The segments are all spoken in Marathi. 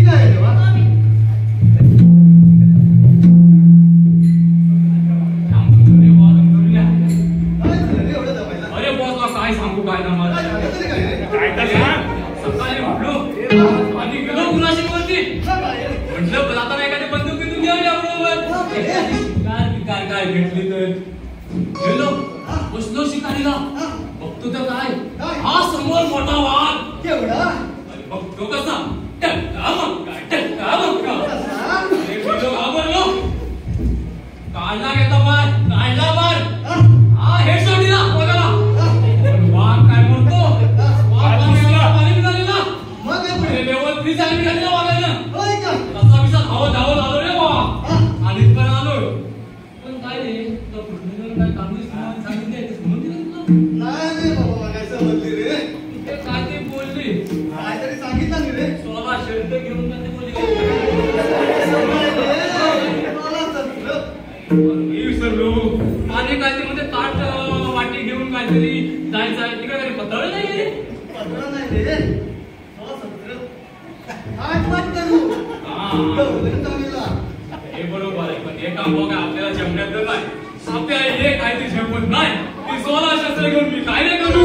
काय देवा काय सांगू काय ना मला काय तर सांग सकाळी म्हटलो आणि गेलो कुणाशी वरती म्हटलं आता नाही एखादी बंदूक घेऊन घ्या बरोबर काय भेटली तर गेलो बसलो शिकारीला बघतो तर काय हा समोर मोठा वाघ केवढा बघतो कसा टक्का घाबरलो काढला घेता मार काढला मार हा हे सोडीला बघा वाघ काय म्हणतो पाणी मिळालेला मग लेवल 3 झाली मिळालेला वाघाला होय का कसा विसा धावत आलो रे बाबा आणि पण आलो पण काय रे तो पुढे काय कामच सांगितले म्हणून दिलं नाही रे बाबा काय समजली रे ते काय ते बोलली काहीतरी सांगितलं नाही रे 16 शर्ट घेऊन काय ते बोलली विसरलो आणि काय ते मध्ये ताट वाटी घेऊन काहीतरी जायचं आहे तिकडे काही पत्र नाही रे पत्र नाही रे आठवण करू हे बरोबर आहे पण हे काम बघा आपल्याला जमण्यात नाही आपल्या हे काहीतरी झेपत नाही ती 16 शस्त्र घेऊन मी काय नाही करू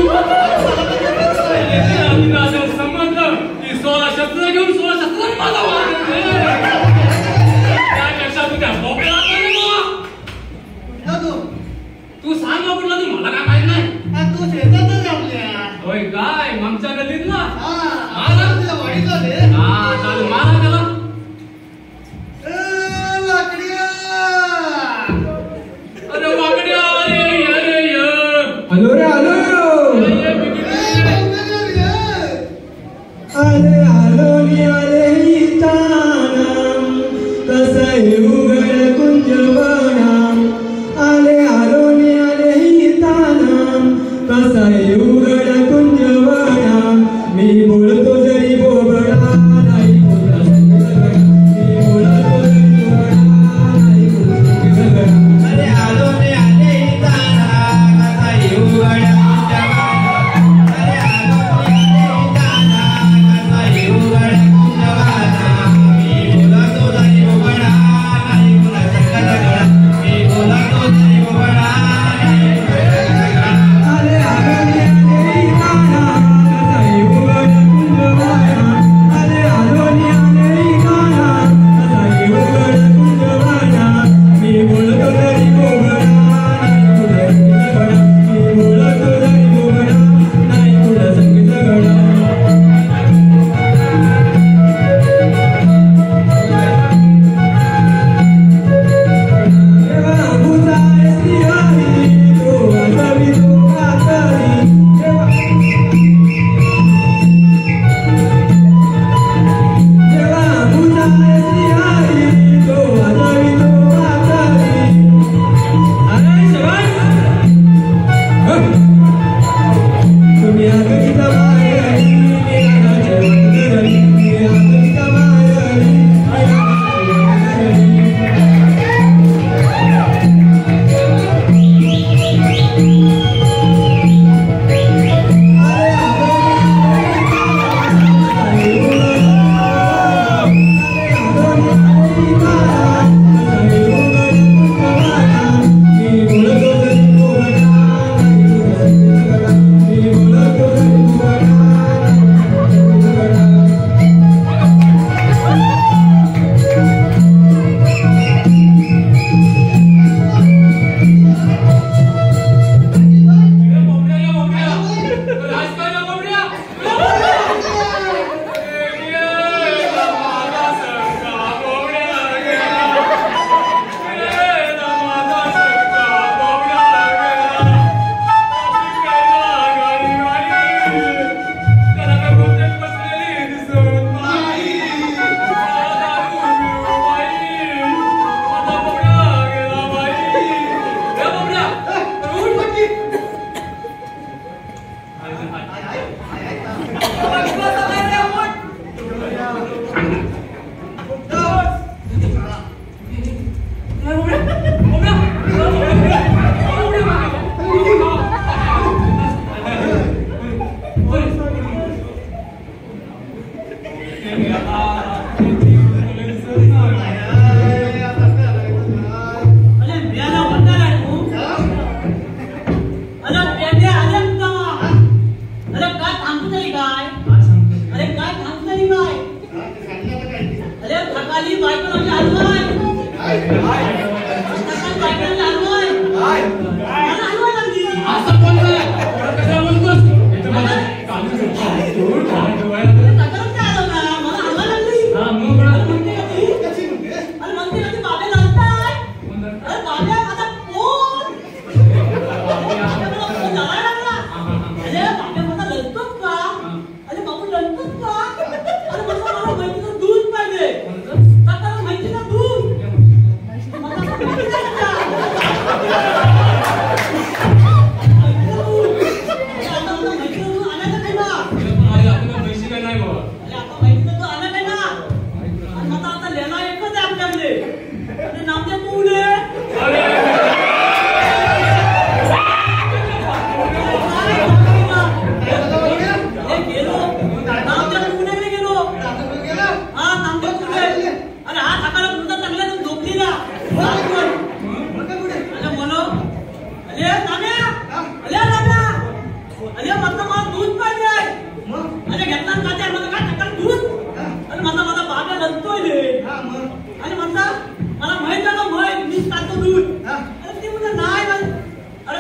समजलं ती 16 शस्त्र घेऊन 16 शस्त्र माझा त्यापेक्षा तू त्या बोकड्याला तू सांग कुठला तू मला काय माहित नाही तू शेतातच आपल्या होय काय आमच्या गल्लीत ना वाडीचा रे हा चालू मारा त्याला अरे वाकड्या अरे हॅलो रे हॅलो अरे हॅलो आले ताना कसा उघड कुंजवना आले हॅलो आले ताना कसा उघड कुंजवना मी बोलतो जरी बोबडा नाही बोलत मी बोलतो जरी बोबडा नाही बोलत अरे हॅलो आले ताना कसा उघड असं कोण नाही कशाला बोलतोस इथं मला कालू सोड काय डोळ्याला हा मग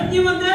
कशी म्हणते?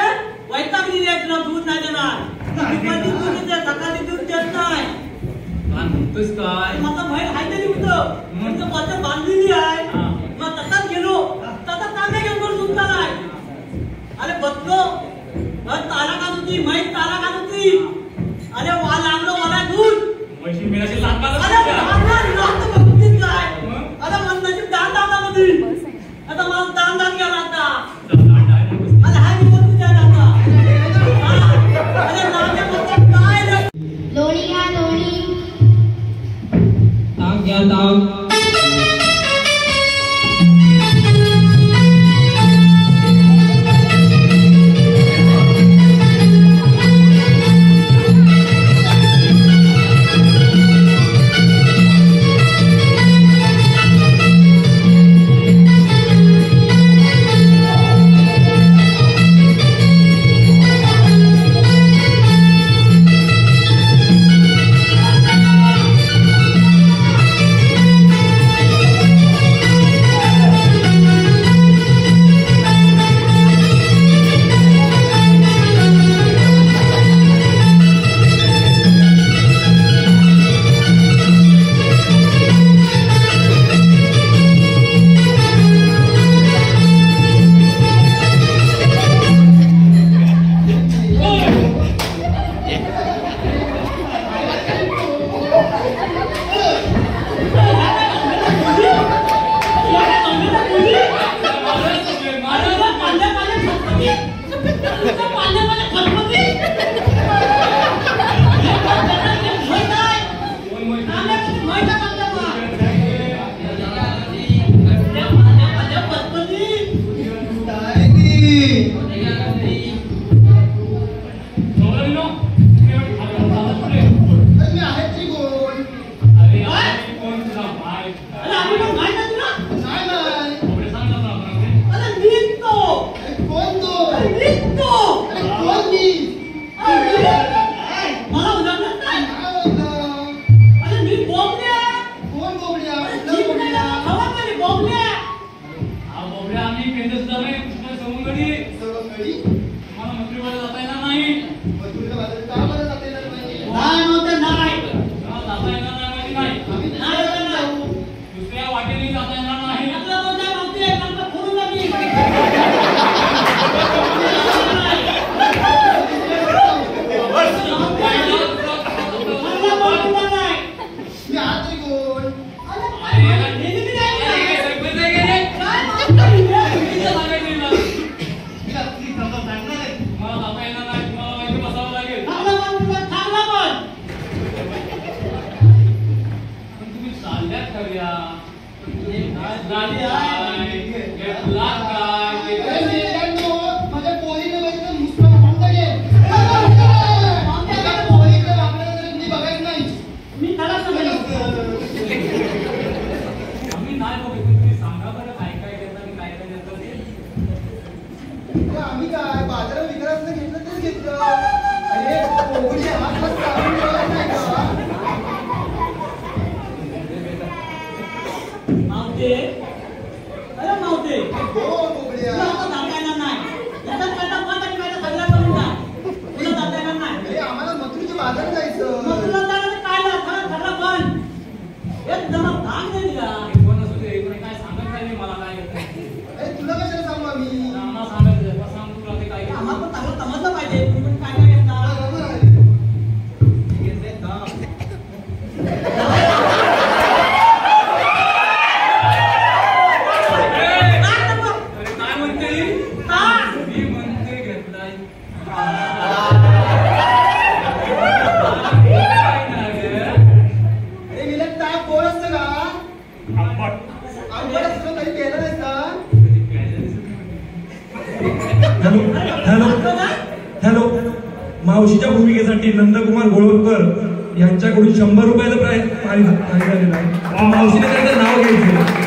भूमिकेसाठी नंदकुमार गोळवकर यांच्याकडून 100 रुपयाचं प्राइज झालेलं आहे. मावशीने त्याचं नाव घ्यायचं.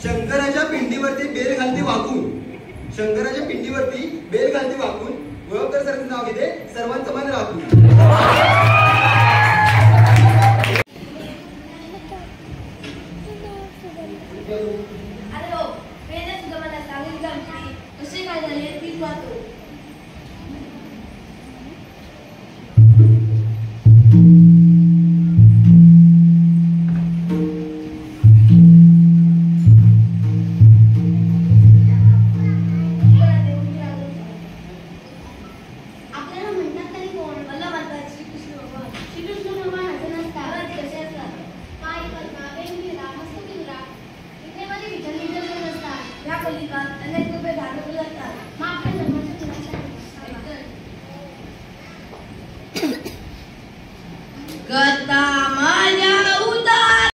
शंकराच्या पिंडीवरती बेल घालती वाकून, शंकराच्या पिंडीवरती बेल घालती वाकून, गोळवकर सरांचं नाव घेते, सर्वांचं मन राखून. अरे हो, वेळेला सुद्धा मला सांगेल का कसे काय झाले तीच वाचतो. आपल्याला म्हणतात तरी कोण? मला म्हणतात श्रीकृष्ण भगवान. श्रीकृष्ण भगवान असे नसतात. ते कसे असतात? काय कल्पना वेगवेगळा मस्त किल्ला इथे मध्ये विठ्ठल निधन नसतात. या कलिकात अनेक रुपये घालवले जातात. मग आपल्या धर्माच्या खुलासा गता